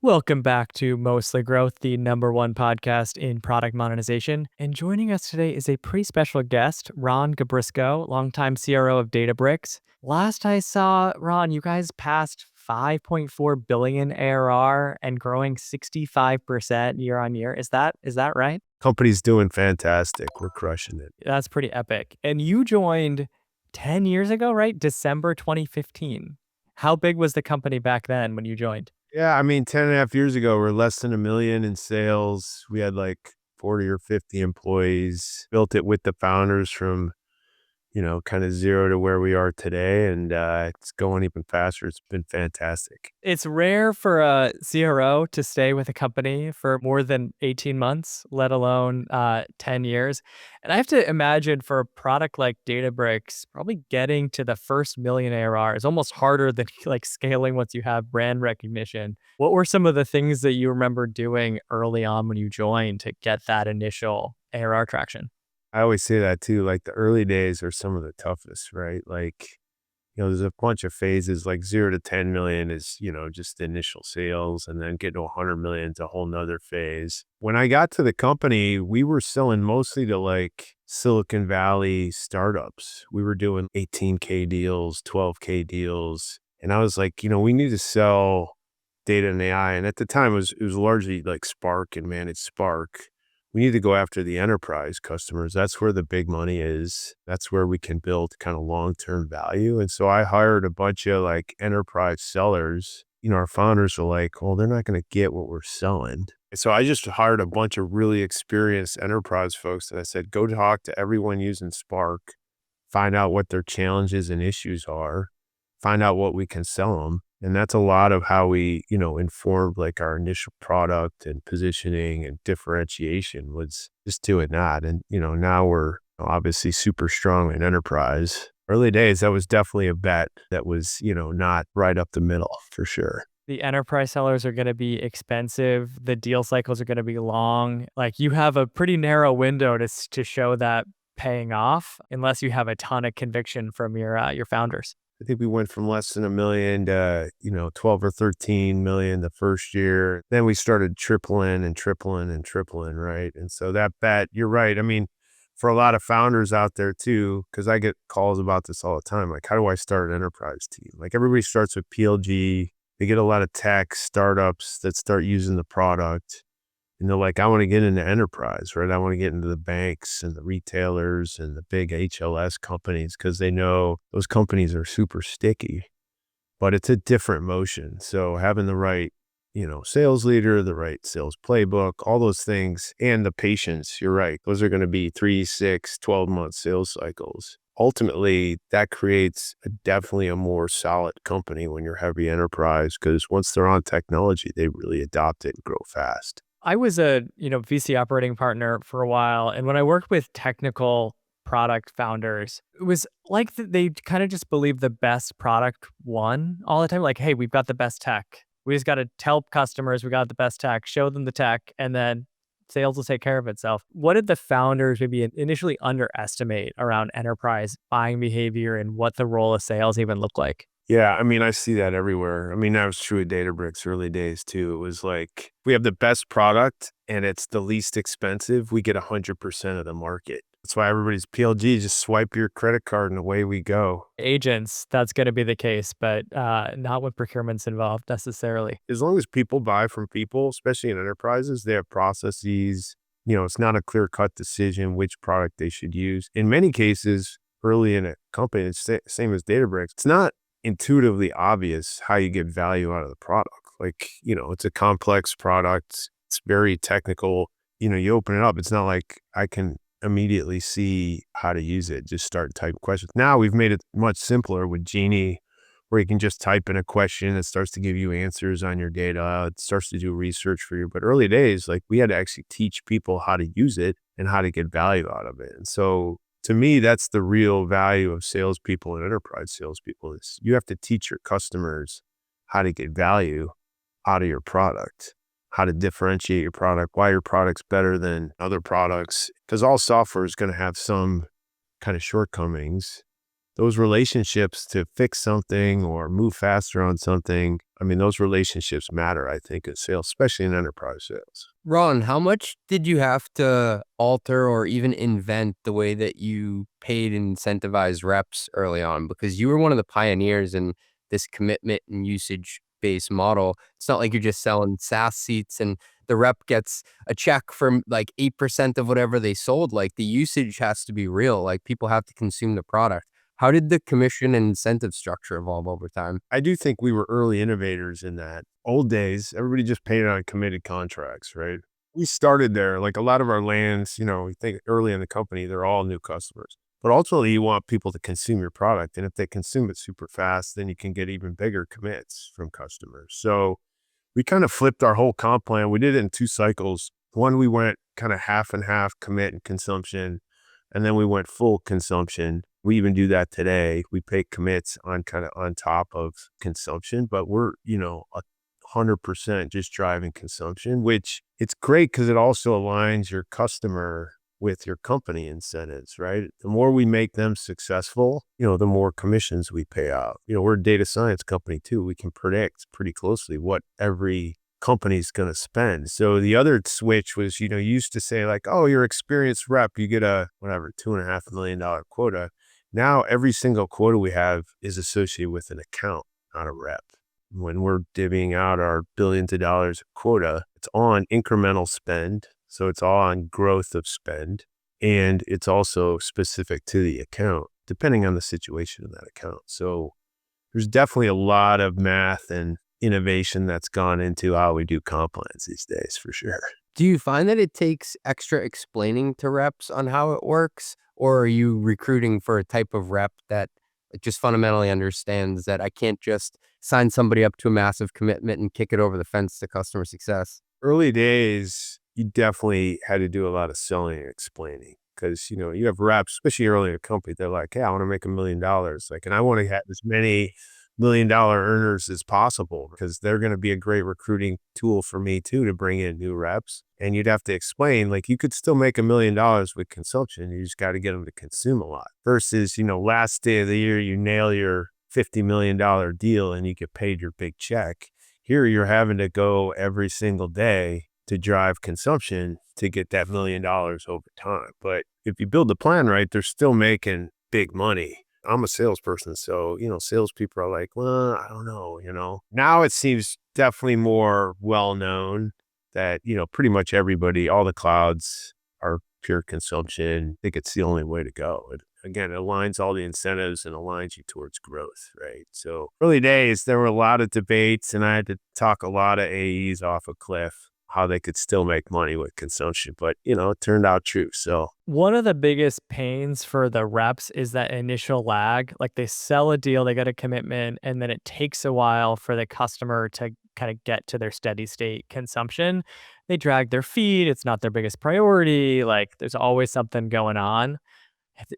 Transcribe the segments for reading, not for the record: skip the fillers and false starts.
Welcome back to Mostly Growth, the number one podcast in product monetization. And joining us today is a pretty special guest, Ron Gabrisko, longtime CRO of Databricks. Last I saw, Ron, you guys passed 5.4 billion ARR and growing 65% year on year. Is that right? Company's doing fantastic. We're crushing it. That's pretty epic. And you joined 10 years ago, right? December 2015. How big was the company back then when you joined? Yeah, I mean, 10 and a half years ago, we're less than 1 million in sales. We had like 40 or 50 employees, built it with the founders from, kind of zero to where we are today. And it's going even faster. It's been fantastic. It's rare for a CRO to stay with a company for more than 18 months, let alone 10 years. And I have to imagine for a product like Databricks, probably getting to the first million ARR is almost harder than like scaling once you have brand recognition. What were some of the things that you remember doing early on when you joined to get that initial ARR traction? I always say that too. Like the early days are some of the toughest, right? Like, there's a bunch of phases like 0 to 10 million is, just the initial sales, and then get to 100 million is a whole nother phase. When I got to the company, we were selling mostly to like Silicon Valley startups. We were doing 18K deals, 12K deals. And I was like, we need to sell data and AI. And at the time it was largely like Spark and managed Spark. We need to go after the enterprise customers. That's where the big money is. That's where we can build kind of long-term value. And so I hired a bunch of like enterprise sellers. Our founders were like, well, they're not going to get what we're selling. And so I just hired a bunch of really experienced enterprise folks that I said, go talk to everyone using Spark, find out what their challenges and issues are, find out what we can sell them. And that's a lot of how we, informed like our initial product and positioning and differentiation was just doing that. And, now we're obviously super strong in enterprise. Early days, that was definitely a bet that was, not right up the middle for sure. The enterprise sellers are going to be expensive. The deal cycles are going to be long. Like you have a pretty narrow window to show that paying off, unless you have a ton of conviction from your founders. I think we went from less than 1 million to, 12 or 13 million the first year. Then we started tripling and tripling and tripling, right? And so that bet, you're right. I mean, for a lot of founders out there too, because I get calls about this all the time. Like, how do I start an enterprise team? Like everybody starts with PLG. They get a lot of tech startups that start using the product. And they're like, I want to get into enterprise, right? I want to get into the banks and the retailers and the big HLS companies because they know those companies are super sticky, but it's a different motion. So having the right, sales leader, the right sales playbook, all those things, and the patience, you're right. Those are going to be 3, 6, 12-month sales cycles. Ultimately, that creates definitely a more solid company when you're heavy enterprise because once they're on technology, they really adopt it and grow fast. I was a, VC operating partner for a while. And when I worked with technical product founders, it was like they kind of just believe the best product won all the time. Like, hey, we've got the best tech. We just got to tell customers we got the best tech, show them the tech, and then sales will take care of itself. What did the founders maybe initially underestimate around enterprise buying behavior and what the role of sales even looked like? Yeah, I mean, I see that everywhere. I mean, that was true at Databricks early days too. It was like, we have the best product and it's the least expensive. We get 100% of the market. That's why everybody's PLG, just swipe your credit card and away we go. Agents, that's going to be the case, but not when procurement's involved necessarily. As long as people buy from people, especially in enterprises, they have processes. It's not a clear-cut decision which product they should use. In many cases, early in a company, it's same as Databricks. It's not intuitively obvious how you get value out of the product. Like, it's a complex product. It's very technical. You open it up. It's not like I can immediately see how to use it. Just start type questions. Now we've made it much simpler with Genie, where you can just type in a question. It starts to give you answers on your data. It starts to do research for you. But early days, like we had to actually teach people how to use it and how to get value out of it. And so to me, that's the real value of salespeople and enterprise salespeople is you have to teach your customers how to get value out of your product, how to differentiate your product, why your product's better than other products, because all software is going to have some kind of shortcomings. those relationships to fix something or move faster on something, I mean, those relationships matter, I think, in sales, especially in enterprise sales. Ron, how much did you have to alter or even invent the way that you paid and incentivized reps early on? Because you were one of the pioneers in this commitment and usage based model. It's not like you're just selling SaaS seats and the rep gets a check from like 8% of whatever they sold. Like the usage has to be real. Like people have to consume the product. How did the commission and incentive structure evolve over time? I do think we were early innovators in that. Old days, everybody just paid on committed contracts, right? We started there. Like a lot of our lands, we think early in the company, they're all new customers. But ultimately, you want people to consume your product. And if they consume it super fast, then you can get even bigger commits from customers. So we kind of flipped our whole comp plan. We did it in 2 cycles. One, we went kind of half and half commit and consumption, and then we went full consumption. We even do that today. We pay commits on kind of on top of consumption, but we're, 100% just driving consumption, which it's great because it also aligns your customer with your company incentives, right? The more we make them successful, the more commissions we pay out. We're a data science company too. We can predict pretty closely what every company's going to spend. So the other switch was, you used to say like, oh, you're experienced rep, you get a whatever, $2.5 million quota. Now every single quota we have is associated with an account, not a rep. When we're divvying out our billions of dollars of quota, it's on incremental spend. So it's all on growth of spend. And it's also specific to the account, depending on the situation of that account. So there's definitely a lot of math and innovation that's gone into how we do comp plans these days, for sure. Do you find that it takes extra explaining to reps on how it works? Or are you recruiting for a type of rep that just fundamentally understands that I can't just sign somebody up to a massive commitment and kick it over the fence to customer success? Early days, you definitely had to do a lot of selling and explaining because, you have reps, especially early in a company, they're like, hey, I want to make $1 million. Like, and I want to have as many $1 million earners as possible because they're going to be a great recruiting tool for me too, to bring in new reps. And you'd have to explain, like, you could still make $1 million with consumption. You just got to get them to consume a lot versus, last day of the year, you nail your $50 million deal and you get paid your big check. Here you're having to go every single day to drive consumption to get that $1 million over time. But if you build the plan right, they're still making big money. I'm a salesperson, so, salespeople are like, well, I don't know. Now it seems definitely more well-known that, pretty much everybody, all the clouds are pure consumption. I think it's the only way to go. Again, it aligns all the incentives and aligns you towards growth, right? So early days, there were a lot of debates and I had to talk a lot of AEs off a cliff, how they could still make money with consumption, but it turned out true. So One of the biggest pains for the reps is that initial lag. Like they sell a deal, they get a commitment, and then it takes a while for the customer to kind of get to their steady state consumption. They drag their feet. It's not their biggest priority. Like there's always something going on.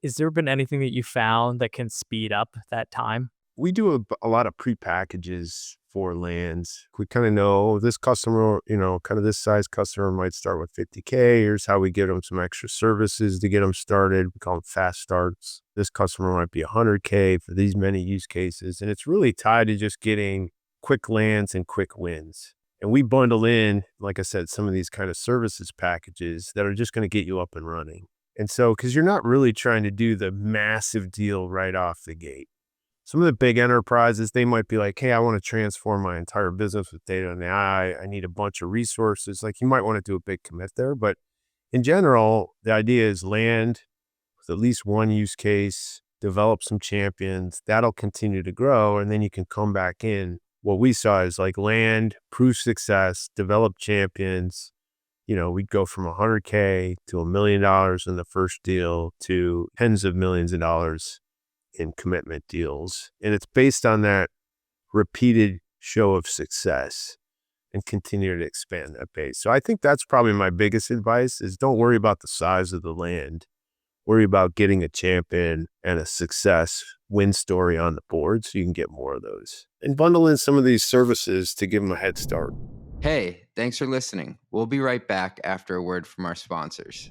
Has there been anything that you found that can speed up that time? we do a lot of pre-packages for lands. We kind of know this customer, kind of this size customer might start with 50K. Here's how we give them some extra services to get them started. We call them fast starts. This customer might be 100K for these many use cases. And it's really tied to just getting quick lands and quick wins. And we bundle in, like I said, some of these kind of services packages that are just going to get you up and running. And so, because you're not really trying to do the massive deal right off the gate. Some of the big enterprises, they might be like, hey, I want to transform my entire business with data and AI. I need a bunch of resources. Like you might want to do a big commit there. But in general, the idea is land with at least one use case, develop some champions. That'll continue to grow. And then you can come back in. What we saw is like land, prove success, develop champions. We'd go from 100K to $1 million in the first deal to tens of millions of dollars in commitment deals. And it's based on that repeated show of success and continue to expand that base. So I think that's probably my biggest advice is don't worry about the size of the land. Worry about getting a champion and a success win story on the board so you can get more of those. And bundle in some of these services to give them a head start. Hey, thanks for listening. We'll be right back after a word from our sponsors.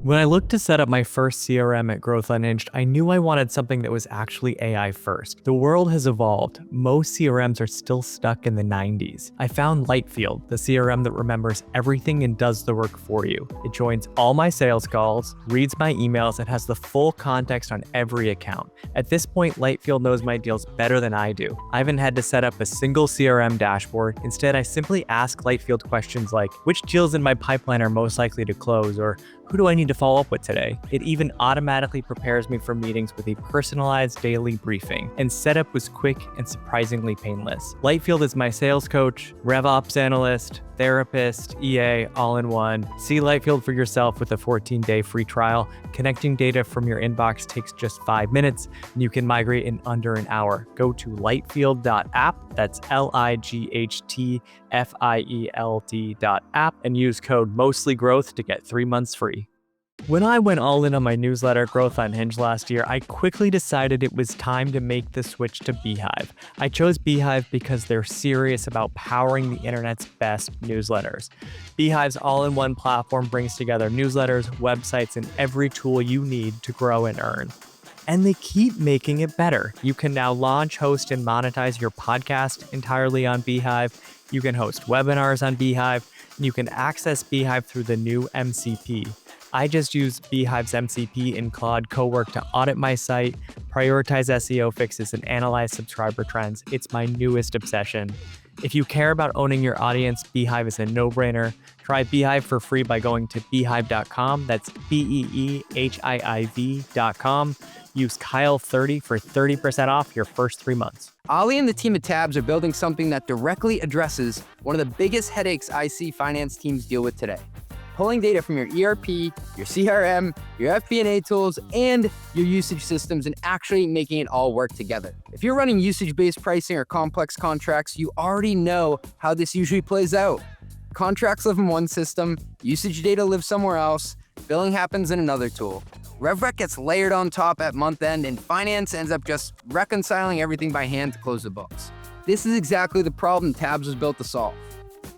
When I looked to set up my first CRM at Growth Unhinged, I knew I wanted something that was actually AI first. The world has evolved. Most CRMs are still stuck in the 90s. I found Lightfield, the CRM that remembers everything and does the work for you. It joins all my sales calls, reads my emails, and has the full context on every account. At this point, Lightfield knows my deals better than I do. I haven't had to set up a single CRM dashboard. Instead, I simply ask Lightfield questions like, which deals in my pipeline are most likely to close, or who do I need to follow up with today? It even automatically prepares me for meetings with a personalized daily briefing, and setup was quick and surprisingly painless. Lightfield is my sales coach, RevOps analyst, therapist, EA, all in one. See Lightfield for yourself with a 14-day free trial. Connecting data from your inbox takes just 5 minutes, and you can migrate in under an hour. Go to lightfield.app, that's LIGHTFIELD.app, and use code MOSTLYGROWTH to get 3 months free. When I went all in on my newsletter, Growth Unhinged, last year, I quickly decided it was time to make the switch to beehiiv. I chose beehiiv because they're serious about powering the internet's best newsletters. beehiiv's all-in-one platform brings together newsletters, websites, and every tool you need to grow and earn. And they keep making it better. You can now launch, host, and monetize your podcast entirely on beehiiv. You can host webinars on beehiiv, and you can access beehiiv through the new MCP. I just use beehiiv's MCP in Claude Cowork to audit my site, prioritize SEO fixes, and analyze subscriber trends. It's my newest obsession. If you care about owning your audience, beehiiv is a no-brainer. Try beehiiv for free by going to beehiiv.com. That's BEEHIIV.com. Use Kyle30 for 30% off your first 3 months. Ali and the team at Tabs are building something that directly addresses one of the biggest headaches I see finance teams deal with today. Pulling data from your ERP, your CRM, your FP&A tools, and your usage systems and actually making it all work together. If you're running usage-based pricing or complex contracts, you already know how this usually plays out. Contracts live in one system, usage data lives somewhere else, billing happens in another tool. RevRec gets layered on top at month end, and finance ends up just reconciling everything by hand to close the books. This is exactly the problem Tabs was built to solve.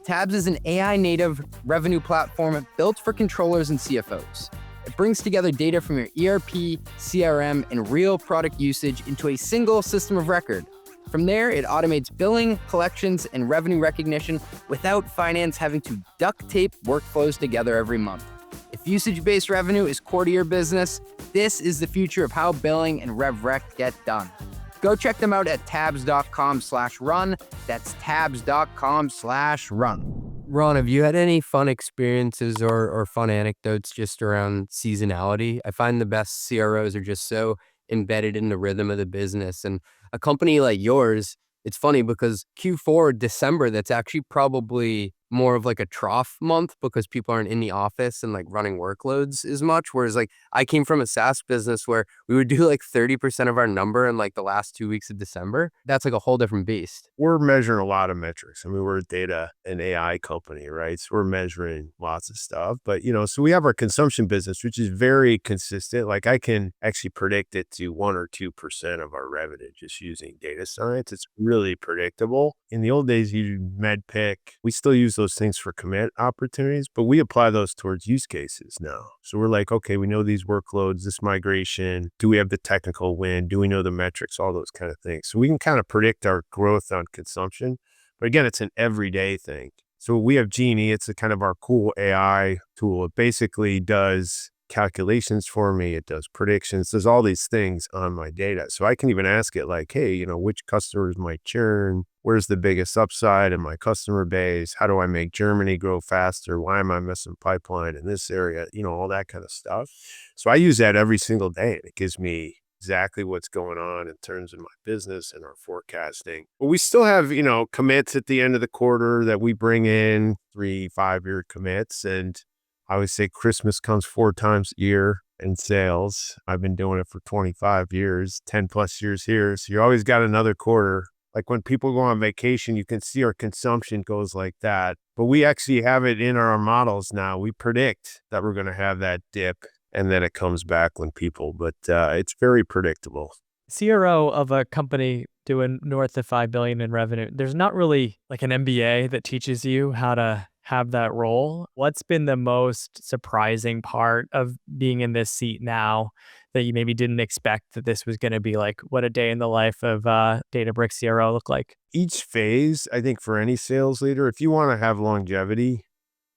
Tabs is an AI-native revenue platform built for controllers and CFOs. It brings together data from your ERP, CRM, and real product usage into a single system of record. From there, it automates billing, collections, and revenue recognition without finance having to duct tape workflows together every month. If usage-based revenue is core to your business, this is the future of how billing and RevRec get done. Go check them out at tabs.com/run. That's tabs.com/run. Ron, have you had any fun experiences or fun anecdotes just around seasonality? I find the best CROs are just so embedded in the rhythm of the business. And a company like yours, it's funny because Q4, December, that's actually probably more of like a trough month because people aren't in the office and like running workloads as much. Whereas like I came from a SaaS business where we would do like 30% of our number in like the last 2 weeks of December. That's like a whole different beast. We're measuring a lot of metrics. I mean, we're a data and AI company, right? So we're measuring lots of stuff. But, so we have our consumption business, which is very consistent. Like I can actually predict it to 1 or 2% of our revenue just using data science. It's really predictable. In the old days, you do MedPick. We still use those things for commit opportunities, but we apply those towards use cases now. So we're like, okay, we know these workloads, this migration. Do we have the technical win? Do we know the metrics? All those kind of things. So we can kind of predict our growth on consumption. But again, it's an everyday thing. So we have Genie. It's a kind of our cool AI tool. It basically does calculations for me. It does predictions. Does all these things on my data. So I can even ask it like, hey, which customers might churn? Where's the biggest upside in my customer base? How do I make Germany grow faster? Why am I missing pipeline in this area? All that kind of stuff. So I use that every single day, and it gives me exactly what's going on in terms of my business and our forecasting. But we still have, commits at the end of the quarter that we bring in, 3-5-year commits. And I always say Christmas comes 4 times a year in sales. I've been doing it for 25 years, 10 plus years here. So you always got another quarter. Like when people go on vacation, you can see our consumption goes like that. But we actually have it in our models now. We predict that we're going to have that dip and then it comes back when people, but it's very predictable. CRO of a company doing north of $5 billion in revenue, there's not really like an MBA that teaches you how to have that role. What's been the most surprising part of being in this seat now that you maybe didn't expect that this was going to be like what a day in the life of Databricks CRO look like? Each phase, I think for any sales leader, if you want to have longevity,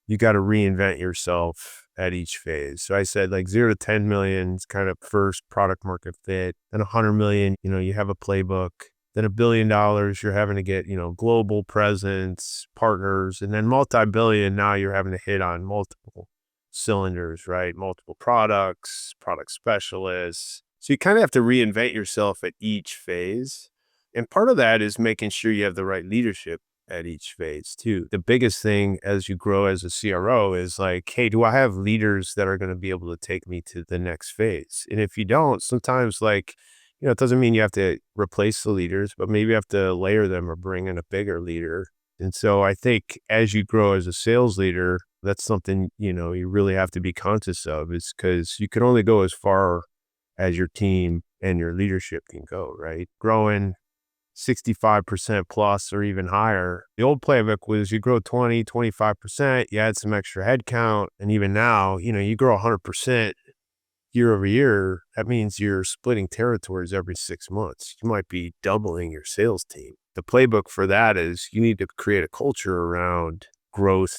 you got to reinvent yourself at each phase. So I said like 0 to 10 million is kind of first product market fit. Then 100 million, you have a playbook. Then $1 billion, you're having to get, global presence, partners, and then multi-billion, now you're having to hit on multiple cylinders, right? Multiple products, product specialists. So you kind of have to reinvent yourself at each phase. And part of that is making sure you have the right leadership at each phase too. The biggest thing as you grow as a CRO is like, hey, do I have leaders that are going to be able to take me to the next phase? And if you don't, sometimes it doesn't mean you have to replace the leaders, but maybe you have to layer them or bring in a bigger leader. And so I think as you grow as a sales leader, that's something, you really have to be conscious of, is because you can only go as far as your team and your leadership can go, right? Growing 65% plus or even higher. The old playbook was you grow 20, 25%, you add some extra headcount. And even now, you grow 100% year over year. That means you're splitting territories every 6 months. You might be doubling your sales team. The playbook for that is you need to create a culture around growth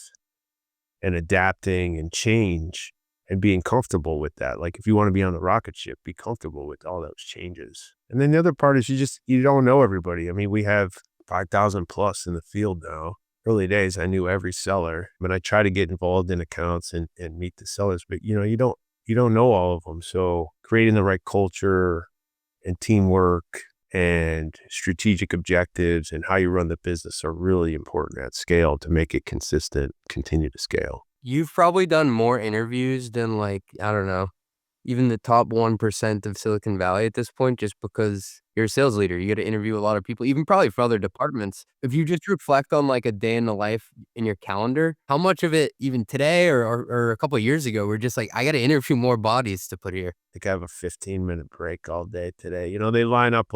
and adapting and change and being comfortable with that. Like if you want to be on the rocket ship, be comfortable with all those changes. And then the other part is you don't know everybody. I mean, we have 5,000 plus in the field now. Early days, I knew every seller, but I try to get involved in accounts and meet the sellers, but you don't know all of them. So creating the right culture and teamwork and strategic objectives and how you run the business are really important at scale to make it consistent, continue to scale. You've probably done more interviews than I don't know, even the top 1% of Silicon Valley at this point, just because you're a sales leader. You got to interview a lot of people, even probably for other departments. If you just reflect on a day in the life in your calendar, how much of it even today or a couple of years ago, we're just I got to interview more bodies to put here. I think I have a 15-minute break all day today. They line up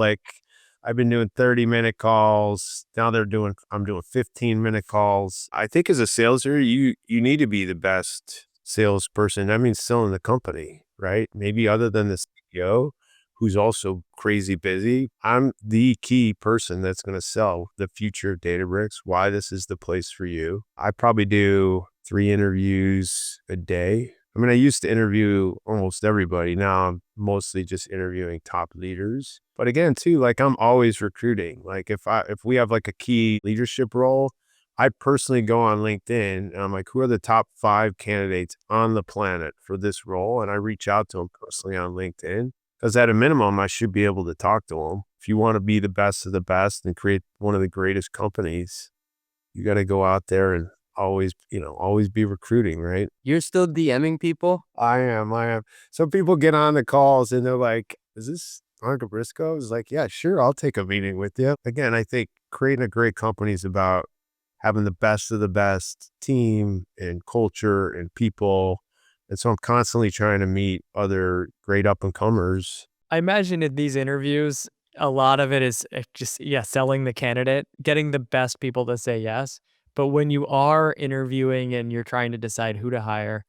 I've been doing 30-minute calls. Now I'm doing 15-minute calls. I think as a sales leader, you need to be the best salesperson. That means selling the company, right? Maybe other than the CEO, who's also crazy busy. I'm the key person that's going to sell the future of Databricks, why this is the place for you. I probably do 3 interviews a day. I mean, I used to interview almost everybody. Now I'm mostly just interviewing top leaders. But again, too, I'm always recruiting. If we have a key leadership role, I personally go on LinkedIn and I'm like, who are the top 5 candidates on the planet for this role? And I reach out to them personally on LinkedIn, because at a minimum, I should be able to talk to them. If you want to be the best of the best and create one of the greatest companies, you got to go out there and always be recruiting, right? You're still DMing people? I am. Some people get on the calls and they're like, is this Ron Gabrisko? It's like, yeah, sure. I'll take a meeting with you. Again, I think creating a great company is about having the best of the best team and culture and people. And so I'm constantly trying to meet other great up and comers. I imagine in these interviews, a lot of it is just, selling the candidate, getting the best people to say yes. But when you are interviewing and you're trying to decide who to hire,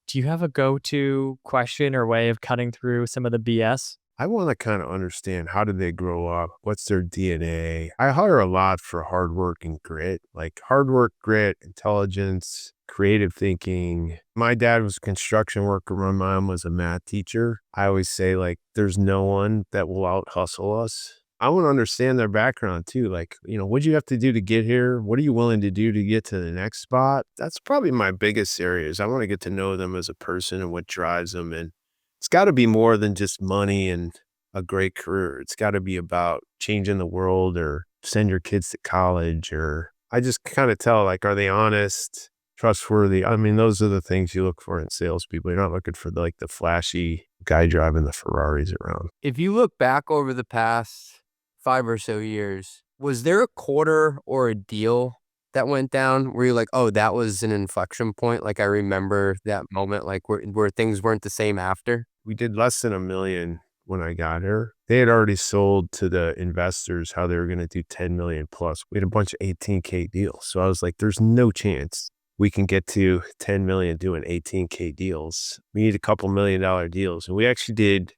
do you have a go-to question or way of cutting through some of the BS? I want to kind of understand, how did they grow up? What's their DNA? I hire a lot for hard work and grit, hard work, grit, intelligence, creative thinking. My dad was a construction worker. My mom was a math teacher. I always say there's no one that will out hustle us. I want to understand their background too. What'd you have to do to get here? What are you willing to do to get to the next spot? That's probably my biggest area, is I want to get to know them as a person and what drives them. And it's got to be more than just money and a great career. It's got to be about changing the world or send your kids to college, or I just kind of tell, are they honest, trustworthy? I mean, those are the things you look for in salespeople. You're not looking for the flashy guy driving the Ferraris around. If you look back over the past 5 or so years, was there a quarter or a deal that went down where you're like, oh, that was an inflection point? I remember that moment, where things weren't the same after? We did less than $1 million when I got here. They had already sold to the investors how they were going to do 10 million plus. We had a bunch of 18K deals. So I was like, there's no chance we can get to 10 million doing 18K deals. We need a couple $1 million deals. And we actually did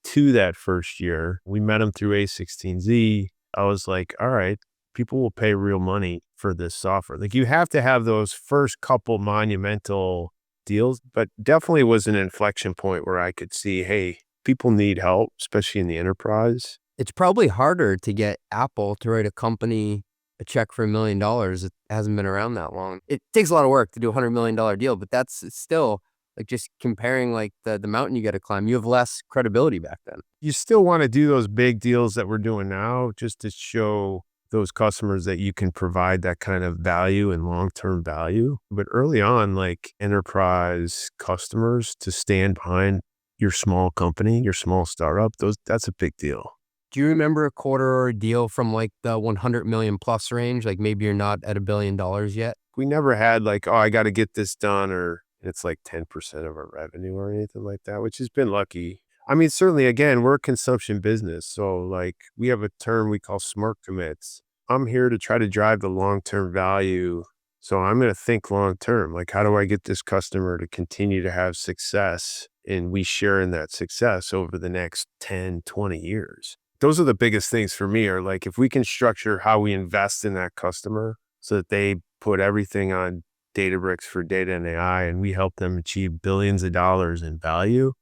2 that first year. We met them through A16Z. I was like, all right, people will pay real money for this software. Like, you have to have those first couple monumental deals, but definitely was an inflection point where I could see, hey, people need help, especially in the enterprise. It's probably harder to get Apple to write a company a check for $1 million. It hasn't been around that long. It takes a lot of work to do a $100 million deal, but that's still like just comparing like the mountain you got to climb. You have less credibility back then. You still want to do those big deals that we're doing now just to show those customers that you can provide that kind of value and long-term value. But early on, like enterprise customers to stand behind your small company, your small startup, that's a big deal. Do you remember a quarter or a deal from like the 100 million plus range? Like maybe you're not at $1 billion yet. We never had like, oh, I got to get this done, or it's like 10% of our revenue or anything like that, which has been lucky. I mean, certainly, again, we're a consumption business. So like we have a term we call smart commits. I'm here to try to drive the long-term value. So I'm going to think long-term, like how do I get this customer to continue to have success, and we share in that success over the next 10, 20 years. Those are the biggest things for me, are like, if we can structure how we invest in that customer so that they put everything on Databricks for data and AI, and we help them achieve billions of dollars in value,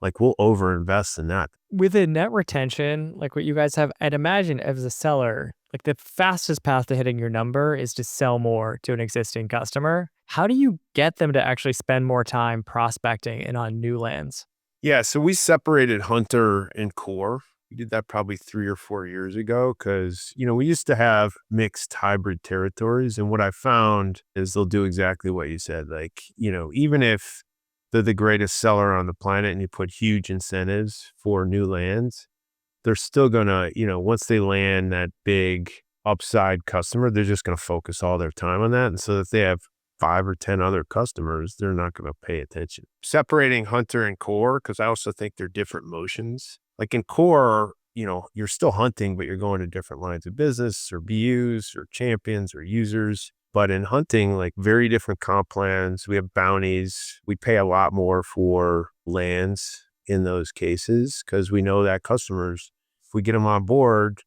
like we'll overinvest in that. With a net retention, like what you guys have, I'd imagine as a seller, like the fastest path to hitting your number is to sell more to an existing customer. How do you get them to actually spend more time prospecting and on new lands? Yeah, so we separated Hunter and Core. We did that probably 3 or 4 years ago because, we used to have mixed hybrid territories. And what I found is they'll do exactly what you said. Like, even if they're the greatest seller on the planet and you put huge incentives for new lands, they're still going to, once they land that big upside customer, they're just going to focus all their time on that. And so if they have 5 or 10 other customers, they're not going to pay attention. Separating Hunter and Core, because I also think they're different motions. Like in Core, you're still hunting, but you're going to different lines of business or BUs or champions or users. But in hunting, like very different comp plans. We have bounties. We pay a lot more for lands in those cases because we know that customers, if we get them on board,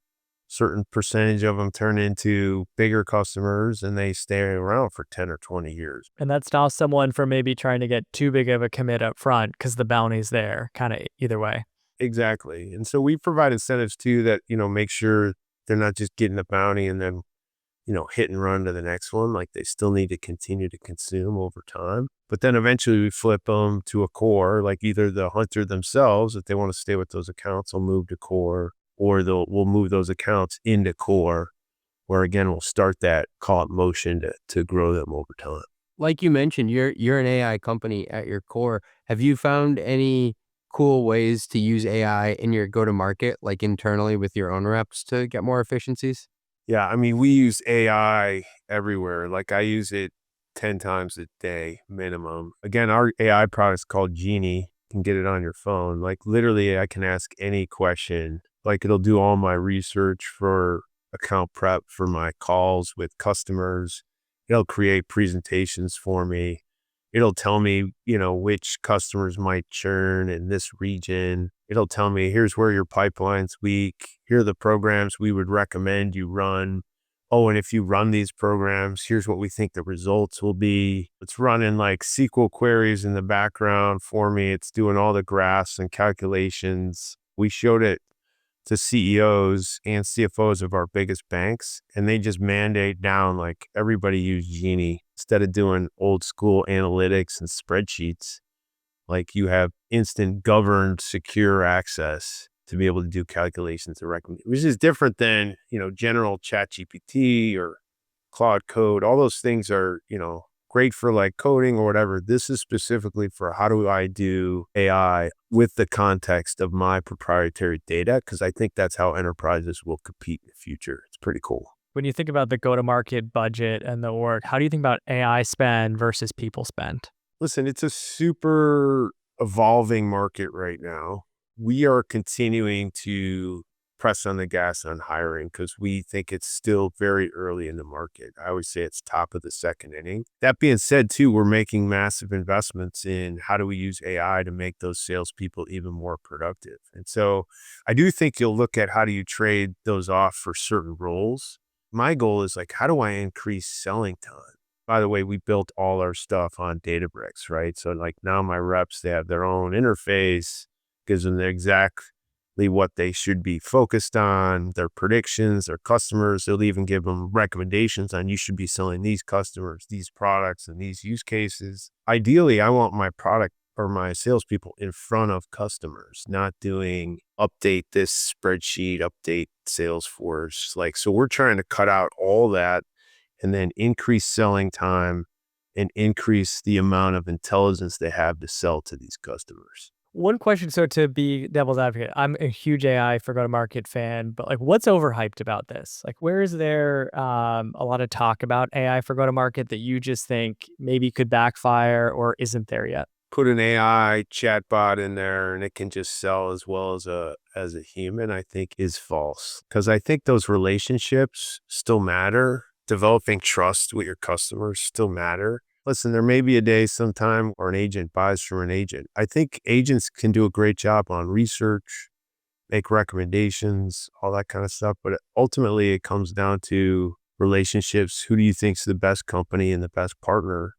certain percentage of them turn into bigger customers and they stay around for 10 or 20 years. And that stops someone from maybe trying to get too big of a commit up front because the bounty's there, kind of either way. Exactly. And so we provide incentives too that, make sure they're not just getting the bounty and then, hit and run to the next one. Like they still need to continue to consume over time. But then eventually we flip them to a Core, like either the Hunter themselves, if they want to stay with those accounts, will move to Core, or we'll move those accounts into Core, where again, we'll start that call it motion to grow them over time. Like you mentioned, you're an AI company at your core. Have you found any cool ways to use AI in your go-to-market, like internally with your own reps to get more efficiencies? Yeah, I mean, we use AI everywhere. Like I use it 10 times a day minimum. Again, our AI product is called Genie. You can get it on your phone. Like literally, I can ask any question. Like it'll do all my research for account prep for my calls with customers. It'll create presentations for me. It'll tell me, which customers might churn in this region. It'll tell me, here's where your pipeline's weak. Here are the programs we would recommend you run. Oh, and if you run these programs, here's what we think the results will be. It's running like SQL queries in the background for me. It's doing all the graphs and calculations. We showed it to CEOs and CFOs of our biggest banks, and they just mandate down like everybody use Genie instead of doing old school analytics and spreadsheets. Like you have instant governed secure access to be able to do calculations and recommend, which is different than, general chat GPT or Claude Code. All those things are, great for like coding or whatever. This is specifically for how do I do AI with the context of my proprietary data? Because I think that's how enterprises will compete in the future. It's pretty cool. When you think about the go-to-market budget and the org, how do you think about AI spend versus people spend? Listen, it's a super evolving market right now. We are continuing to press on the gas on hiring because we think it's still very early in the market. I always say it's top of the second inning. That being said, too, we're making massive investments in how do we use AI to make those salespeople even more productive. And so I do think you'll look at how do you trade those off for certain roles. My goal is like, how do I increase selling time? By the way, we built all our stuff on Databricks, right? So like now my reps, they have their own interface, gives them exactly what they should be focused on, their predictions, their customers. They'll even give them recommendations on you should be selling these customers, these products, and these use cases. Ideally, I want my product or my salespeople in front of customers, not doing update this spreadsheet, update Salesforce. Like, so we're trying to cut out all that and then increase selling time and increase the amount of intelligence they have to sell to these customers. One question, so to be devil's advocate, I'm a huge AI for go-to-market fan, but like what's overhyped about this? Like where is there a lot of talk about AI for go-to-market that you just think maybe could backfire or isn't there yet? Put an AI chatbot in there and it can just sell as well as a human, I think is false. Because I think those relationships still matter. Developing trust with your customers still matter. Listen, there may be a day sometime where an agent buys from an agent. I think agents can do a great job on research, make recommendations, all that kind of stuff. But ultimately, it comes down to relationships. Who do you think is the best company and the best partner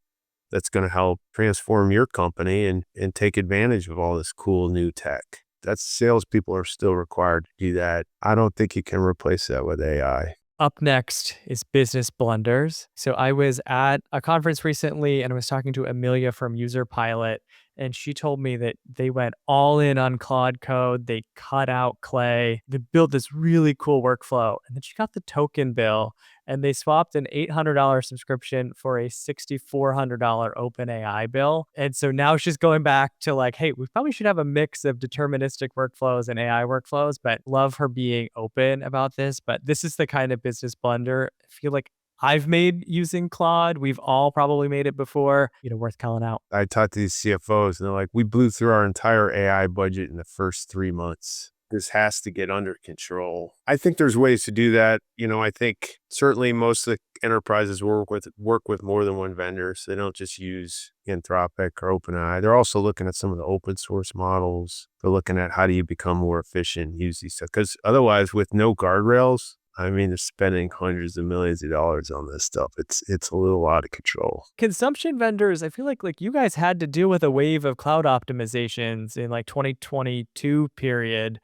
that's going to help transform your company and take advantage of all this cool new tech? That's salespeople are still required to do that. I don't think you can replace that with AI. Up next is business blunders. So I was at a conference recently and I was talking to Amelia from User Pilot, and she told me that they went all in on Claude Code. They cut out Clay. They built this really cool workflow. And then she got the token bill and they swapped an $800 subscription for a $6,400 OpenAI bill. And so now she's going back to like, hey, we probably should have a mix of deterministic workflows and AI workflows, but love her being open about this. But this is the kind of business blunder I feel like I've made using Claude. We've all probably made it before, worth calling out. I talked to these CFOs and they're like, we blew through our entire AI budget in the first 3 months. This has to get under control. I think there's ways to do that. I think certainly most of the enterprises work with more than one vendor. So they don't just use Anthropic or OpenAI. They're also looking at some of the open source models. They're looking at how do you become more efficient, use these stuff. Because otherwise, with no guardrails, they're spending hundreds of millions of dollars on this stuff. It's a little out of control. Consumption vendors, I feel like you guys had to deal with a wave of cloud optimizations in like 2022 period,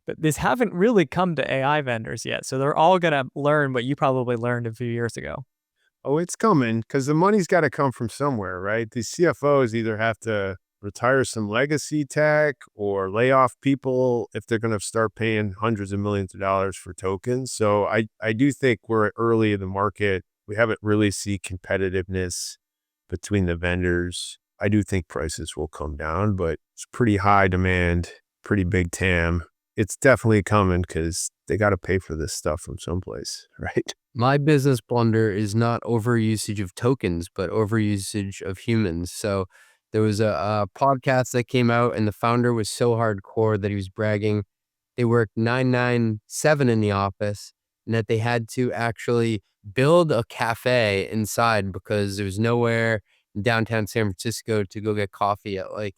but this haven't really come to AI vendors yet. So they're all going to learn what you probably learned a few years ago. Oh, it's coming because the money's got to come from somewhere, right? These CFOs either have to retire some legacy tech or lay off people if they're going to start paying hundreds of millions of dollars for tokens. So I do think we're early in the market. We haven't really seen competitiveness between the vendors. I do think prices will come down, but it's pretty high demand, pretty big TAM. It's definitely coming because they got to pay for this stuff from someplace, right? My business blunder is not overusage of tokens, but overusage of humans. So there was a podcast that came out and the founder was so hardcore that he was bragging they worked 997 in the office and that they had to actually build a cafe inside because there was nowhere in downtown San Francisco to go get coffee at like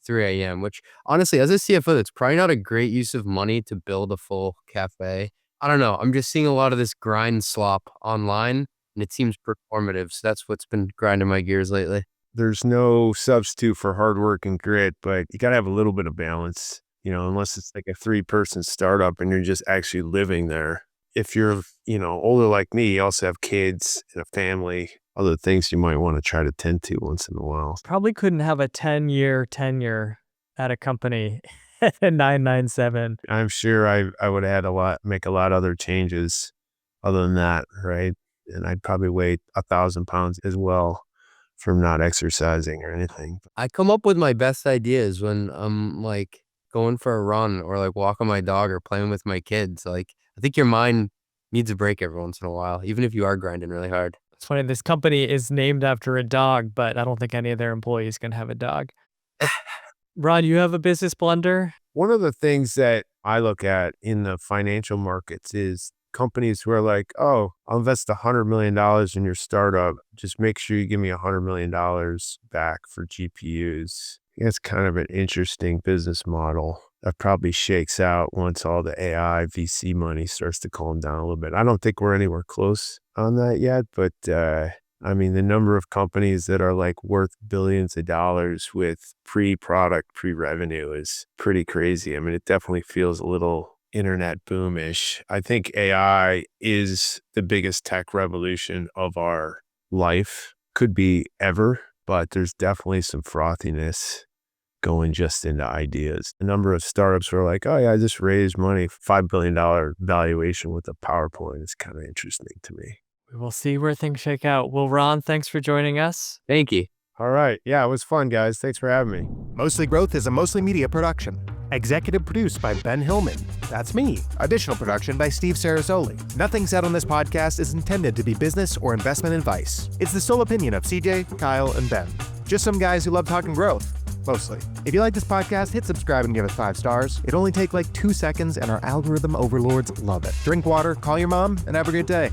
3 a.m., which honestly, as a CFO, that's probably not a great use of money to build a full cafe. I don't know. I'm just seeing a lot of this grind slop online and it seems performative. So that's what's been grinding my gears lately. There's no substitute for hard work and grit, but you got to have a little bit of balance, unless it's like a 3-person startup and you're just actually living there. If you're, older like me, you also have kids and a family, other things you might want to try to tend to once in a while. Probably couldn't have a 10-year tenure at a company at 997. I'm sure I would add make a lot of other changes other than that, right? And I'd probably weigh 1,000 pounds as well from not exercising or anything. I come up with my best ideas when I'm like going for a run or like walking my dog or playing with my kids. Like I think your mind needs a break every once in a while, even if you are grinding really hard. It's funny, this company is named after a dog, but I don't think any of their employees can have a dog. Ron, you have a business blunder? One of the things that I look at in the financial markets is companies who are like, oh, I'll invest $100 million in your startup. Just make sure you give me $100 million back for GPUs. It's kind of an interesting business model that probably shakes out once all the AI VC money starts to calm down a little bit. I don't think we're anywhere close on that yet, but I mean, the number of companies that are like worth billions of dollars with pre-product, pre-revenue is pretty crazy. I mean, it definitely feels a little internet boomish. I think AI is the biggest tech revolution of our life. Could be ever, but there's definitely some frothiness going just into ideas. A number of startups were like, oh yeah, I just raised money, $5 billion valuation with a PowerPoint. It's kind of interesting to me. We will see where things shake out. Well, Ron, thanks for joining us. Thank you. All right. Yeah, it was fun, guys. Thanks for having me. Mostly Growth is a Mostly Media production. Executive produced by Ben Hillman. That's me. Additional production by Steve Sarasoli. Nothing said on this podcast is intended to be business or investment advice. It's the sole opinion of CJ, Kyle, and Ben. Just some guys who love talking growth. Mostly. If you like this podcast, hit subscribe and give us 5 stars. It only takes like 2 seconds and our algorithm overlords love it. Drink water, call your mom, and have a great day.